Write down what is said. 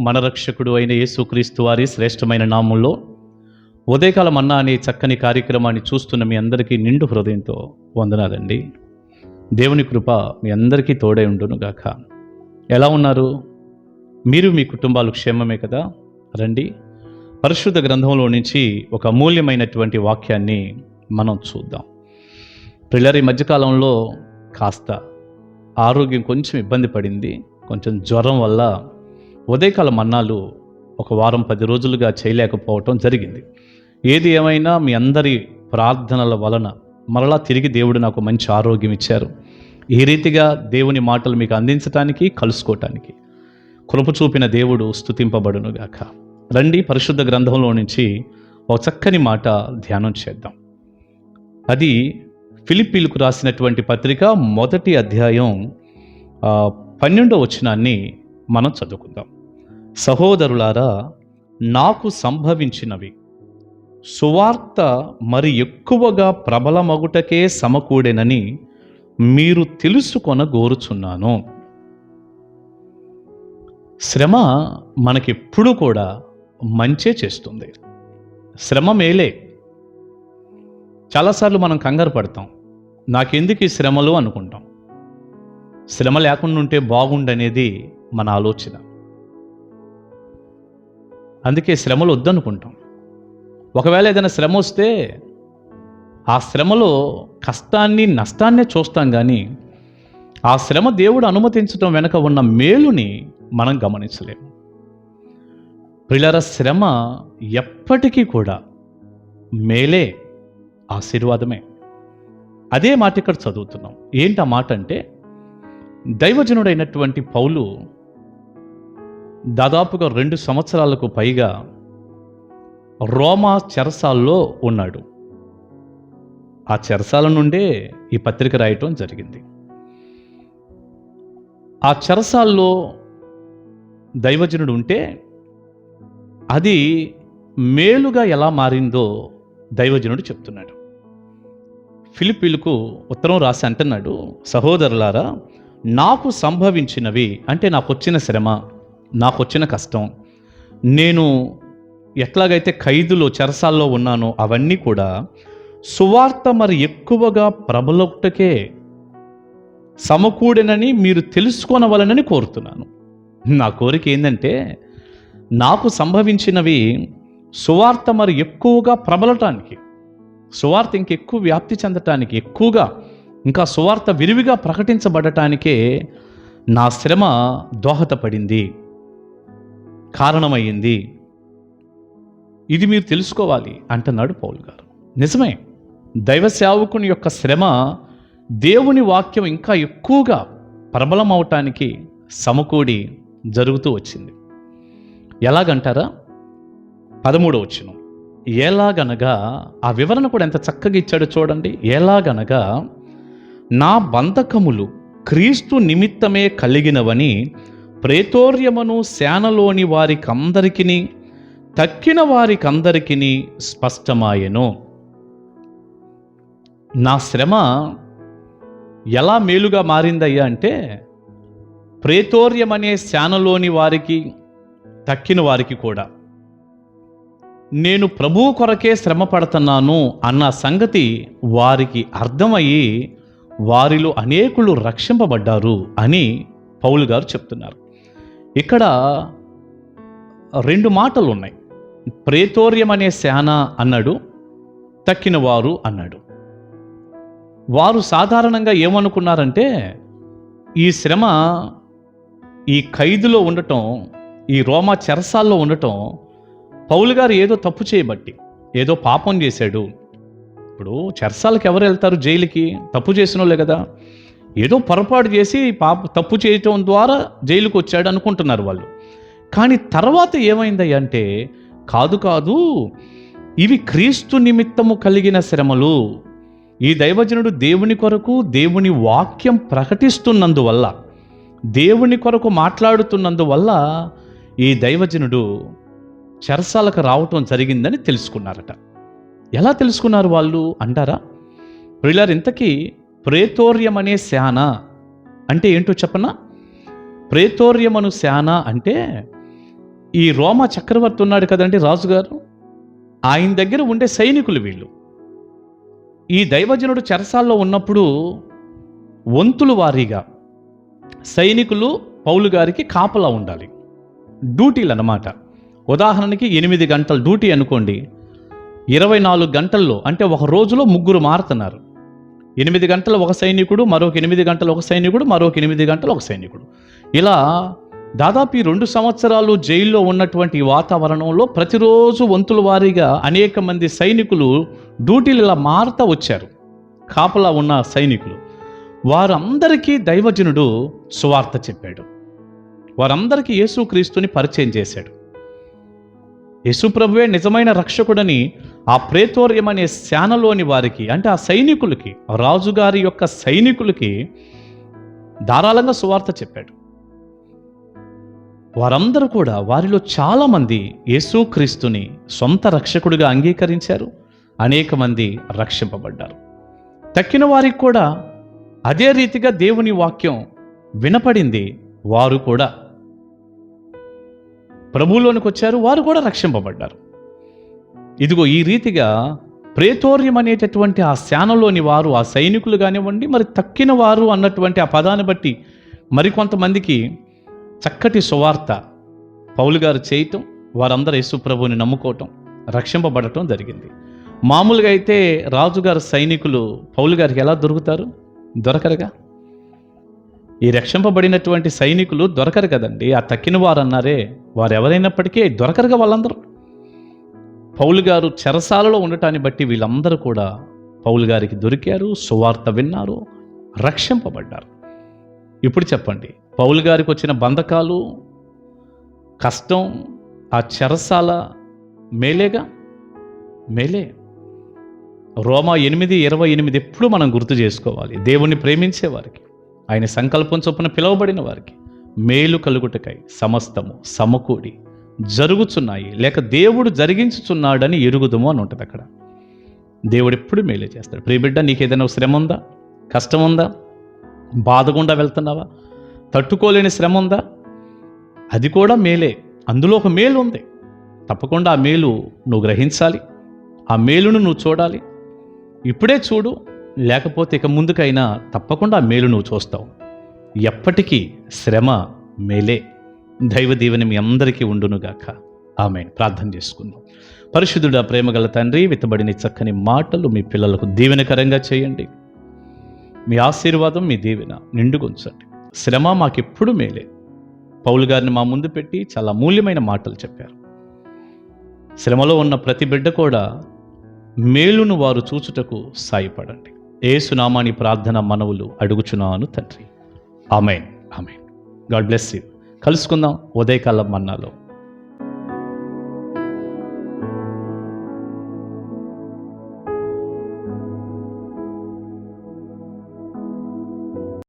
మన రక్షకుడు అయిన యేసుక్రీస్తు వారి శ్రేష్టమైన నామంలో ఉదయకాల మన్నా అనే చక్కని కార్యక్రమాన్ని చూస్తున్న మీ అందరికీ నిండు హృదయంతో వందనాలండి. దేవుని కృప మీ అందరికీ తోడై ఉండును గాక. ఎలా ఉన్నారు? మీరు మీ కుటుంబాలు క్షేమమే కదా? రండి, పరిశుద్ధ గ్రంథంలో నుంచి ఒక అమూల్యమైనటువంటి వాక్యాన్ని మనం చూద్దాం. పిల్లరి మధ్యకాలంలో కాస్త ఆరోగ్యం కొంచెం ఇబ్బంది పడింది. కొంచెం జ్వరం వల్ల ఉదయకాల మన్నాలు ఒక వారం 10 రోజులుగా చేయలేకపోవటం జరిగింది. ఏది ఏమైనా మీ అందరి ప్రార్థనల వలన మరలా తిరిగి దేవుడు నాకు మంచి ఆరోగ్యం ఇచ్చారు. ఈ రీతిగా దేవుని మాటలు మీకు అందించటానికి, కలుసుకోవటానికి కృప చూపిన దేవుడు స్తుతింపబడునుగాక. రండి, పరిశుద్ధ గ్రంథంలో నుంచి ఒక చక్కని మాట ధ్యానం చేద్దాం. అది ఫిలిప్పీలకు రాసినటువంటి పత్రిక 1వ అధ్యాయం 12వ వచనాన్ని మనం చదువుకుందాం. సహోదరులారా, నాకు సంభవించినవి సువార్త మరి ఎక్కువగా ప్రబలమగుటకే సమకూడెనని మీరు తెలుసుకొనగోరుచున్నాను. శ్రమ మనకెప్పుడు కూడా మంచే చేస్తుంది. శ్రమ మేలే. చాలాసార్లు మనం కంగారు పడతాం, నాకెందుకు ఈ శ్రమలు అనుకుంటాం. శ్రమ లేకుండా ఉంటే బాగుండనేది మన ఆలోచన. అందుకే శ్రమలు వద్దనుకుంటాం. ఒకవేళ ఏదైనా శ్రమ వస్తే ఆ శ్రమలో కష్టాన్ని, నష్టాన్నే చూస్తాం, కానీ ఆ శ్రమ దేవుడు అనుమతించడం వెనుక ఉన్న మేలుని మనం గమనించలేము. ప్రియులారా, శ్రమ ఎప్పటికీ కూడా మేలే, ఆశీర్వాదమే. అదే మాట ఇక్కడ చదువుతున్నాం. ఏంటి ఆ మాట అంటే, దైవజనుడైనటువంటి పౌలు దాదాపుగా 2 సంవత్సరాలకు పైగా రోమా చెరసాల్లో ఉన్నాడు. ఆ చెరసాల నుండే ఈ పత్రిక రాయటం జరిగింది. ఆ చెరసాల్లో దైవజనుడు ఉంటే అది మేలుగా ఎలా మారిందో దైవజనుడు చెప్తున్నాడు. ఫిలిప్పీలకు ఉత్తరం రాసి అంటున్నాడు, సహోదరులారా, నాకు సంభవించినవి అంటే నాకు వచ్చిన శ్రమ, నాకు వచ్చిన కష్టం, నేను ఎట్లాగైతే ఖైదులో చెరసాల్లో ఉన్నానో అవన్నీ కూడా సువార్త మరి ఎక్కువగా ప్రబలొక్కటే సమకూడెనని మీరు తెలుసుకొనవలనని కోరుతున్నాను. నా కోరిక ఏంటంటే, నాకు సంభవించినవి సువార్త మరి ఎక్కువగా ప్రబలటానికి, సువార్త ఇంకెక్కువ వ్యాప్తి చెందటానికి, ఎక్కువగా ఇంకా సువార్త విరివిగా ప్రకటించబడటానికే నా శ్రమ దోహదపడింది, కారణమయ్యింది. ఇది మీరు తెలుసుకోవాలి అంటున్నాడు పౌలు గారు. నిజమే, దైవ సేవకుని యొక్క శ్రమ దేవుని వాక్యం ఇంకా ఎక్కువగా ప్రబలం అవటానికి సమకూడి జరుగుతూ వచ్చింది. ఎలాగంటారా? 13వ వచనం. ఎలాగనగా, ఆ వివరణ కూడా ఎంత చక్కగా ఇచ్చాడో చూడండి. ఎలాగనగా, నా బంధకములు క్రీస్తు నిమిత్తమే కలిగినవని ప్రేతోర్యమును సేనలోని వారికందరికిని తక్కిన వారికందరికిని స్పష్టమాయెను. నా శ్రమ ఎలా మేలుగా మారిందయ్యా అంటే, ప్రేతోర్యం అనే సేనలోని వారికి, తక్కిన వారికి కూడా నేను ప్రభువు కొరకే శ్రమ పడుతున్నాను అన్న సంగతి వారికి అర్థమయ్యి వారిలో అనేకులు రక్షింపబడ్డారు అని పౌలు గారు చెప్తున్నారు. ఇక్కడ 2 మాటలు ఉన్నాయి. ప్రేతోర్యం అనే సేన అన్నాడు, తక్కిన వారు అన్నాడు. వారు సాధారణంగా ఏమనుకున్నారంటే, ఈ శ్రమ ఈ ఖైదులో ఉండటం, ఈ రోమా చెరసాల్లో ఉండటం, పౌలు గారు ఏదో తప్పు చేయబట్టి, ఏదో పాపం చేశాడు. ఇప్పుడు చెరసాలకు ఎవరు వెళ్తారు? జైలుకి. తప్పు చేసిన వాళ్ళే కదా. ఏదో పొరపాటు చేసి తప్పు చేయటం ద్వారా జైలుకు వచ్చాడు అనుకుంటున్నారు వాళ్ళు. కానీ తర్వాత ఏమైంది అంటే, కాదు, ఇవి క్రీస్తు నిమిత్తము కలిగిన శ్రమలు. ఈ దైవజనుడు దేవుని కొరకు దేవుని వాక్యం ప్రకటిస్తున్నందువల్ల, దేవుని కొరకు మాట్లాడుతున్నందువల్ల ఈ దైవజనుడు చెరసాలకు రావటం జరిగిందని తెలుసుకున్నారట. ఎలా తెలుసుకున్నారు వాళ్ళు అంటారా? ప్రియులారా, ఇంతకీ ప్రేతోర్యం అనే సేన అంటే ఏంటో చెప్పనా? ప్రేతోర్యమను సేన అంటే ఈ రోమా చక్రవర్తి ఉన్నాడు కదండి, రాజుగారు, ఆయన దగ్గర ఉండే సైనికులు వీళ్ళు. ఈ దైవజనుడు చెరసాల్లో ఉన్నప్పుడు వంతుల వారీగా సైనికులు పౌలు గారికి కాపలా ఉండాలి. డ్యూటీలు అన్నమాట. ఉదాహరణకి 8 గంటల డ్యూటీ అనుకోండి, 24 గంటల్లో అంటే ఒక రోజులో 3 మారుతున్నారు. 8 గంటలు ఒక సైనికుడు, మరొక 8 గంటలు ఒక సైనికుడు, మరొక 8 గంటలు ఒక సైనికుడు. ఇలా దాదాపు 2 సంవత్సరాలు జైల్లో ఉన్నటువంటి ఈ వాతావరణంలో ప్రతిరోజు వంతుల వారీగా అనేక మంది సైనికులు డ్యూటీలు ఇలా మారుతూ వచ్చారు. కాపలా ఉన్న సైనికులు, వారందరికీ దైవజనుడు సువార్త చెప్పాడు. వారందరికీ యేసుక్రీస్తుని పరిచయం చేశాడు. యేసుప్రభువే నిజమైన రక్షకుడని ఆ ప్రేతోర్యం అనే శానలోని వారికి, అంటే ఆ సైనికులకి, రాజుగారి యొక్క సైనికులకి ధారాళంగా సువార్త చెప్పాడు. వారందరూ కూడా, వారిలో చాలామంది యేసుక్రీస్తుని సొంత రక్షకుడిగా అంగీకరించారు. అనేక మంది రక్షింపబడ్డారు. తక్కిన వారికి కూడా అదే రీతిగా దేవుని వాక్యం వినపడింది. వారు కూడా ప్రభువులోనికి వచ్చారు. వారు కూడా రక్షింపబడ్డారు. ఇదిగో ఈ రీతిగా ప్రేతోర్యం అనేటటువంటి ఆ శానలోని వారు, ఆ సైనికులు కానివ్వండి, మరి తక్కిన వారు అన్నటువంటి ఆ పదాన్ని బట్టి మరికొంతమందికి చక్కటి సువార్త పౌలు గారు చేయటం, వారందరూ యేసు ప్రభువుని నమ్ముకోవటం, రక్షింపబడటం జరిగింది. మామూలుగా అయితే రాజుగారు సైనికులు పౌలు గారికి ఎలా దొరుకుతారు? దొరకరుగా. ఈ రక్షింపబడినటువంటి సైనికులు దొరకరు కదండి. ఆ తక్కిన వారు అన్నారే, వారు ఎవరైనప్పటికీ దొరకరుగా వాళ్ళందరూ. పౌలు గారు చెరసాలలో ఉండటాన్ని బట్టి వీళ్ళందరూ కూడా పౌలు గారికి దొరికారు, సువార్త విన్నారు, రక్షింపబడ్డారు. ఇప్పుడు చెప్పండి, పౌలు గారికి వచ్చిన బంధకాలు, కష్టం, ఆ చెరసాల మేలేగా? మేలే. రోమా 8:28 ఎప్పుడు మనం గుర్తు చేసుకోవాలి. దేవుణ్ణి ప్రేమించే వారికి, ఆయన సంకల్పం చొప్పున పిలువబడిన వారికి మేలు కలుగుటకై సమస్తము సమకూడి జరుగుచున్నాయి, లేక దేవుడు జరిగించుచున్నాడని ఎరుగుదము అని ఉంటుంది అక్కడ. దేవుడు ఎప్పుడు మేలే చేస్తాడు. ప్రియబిడ్డ, నీకేదైనా శ్రమ ఉందా? కష్టం ఉందా? బాధ గుండా వెళ్తున్నావా? తట్టుకోలేని శ్రమ ఉందా? అది కూడా మేలే. అందులో ఒక మేలు ఉంది. తప్పకుండా ఆ మేలు నువ్వు గ్రహించాలి. ఆ మేలును నువ్వు చూడాలి. ఇప్పుడే చూడు, లేకపోతే ఇక ముందుకైనా తప్పకుండా ఆ మేలు నువ్వు చూస్తావు. ఎప్పటికీ శ్రమ మేలే. దైవ దీవెన మీ అందరికీ ఉండునుగాక. ఆమేన్. ప్రార్థన చేసుకుందాం. పరిశుద్ధుడా, ప్రేమగల తండ్రి, విత్తబడిన చక్కని మాటలు మీ పిల్లలకు దీవెనకరంగా చేయండి. మీ ఆశీర్వాదం, మీ దీవెన నిండుగా ఉంచండి. శ్రమ మాకెప్పుడు మేలే. పౌలు గారిని మా ముందు పెట్టి చాలా అమూల్యమైన మాటలు చెప్పారు. శ్రమలో ఉన్న ప్రతి బిడ్డ కూడా మేలును వారు చూచుటకు సాయపడండి. యేసు నామాని ప్రార్థన మనవులు అడుగుచున్నాను తండ్రి. Amen. Amen. God bless you. కలుసుకుందాం ఉదయకాలం మన్నాలో.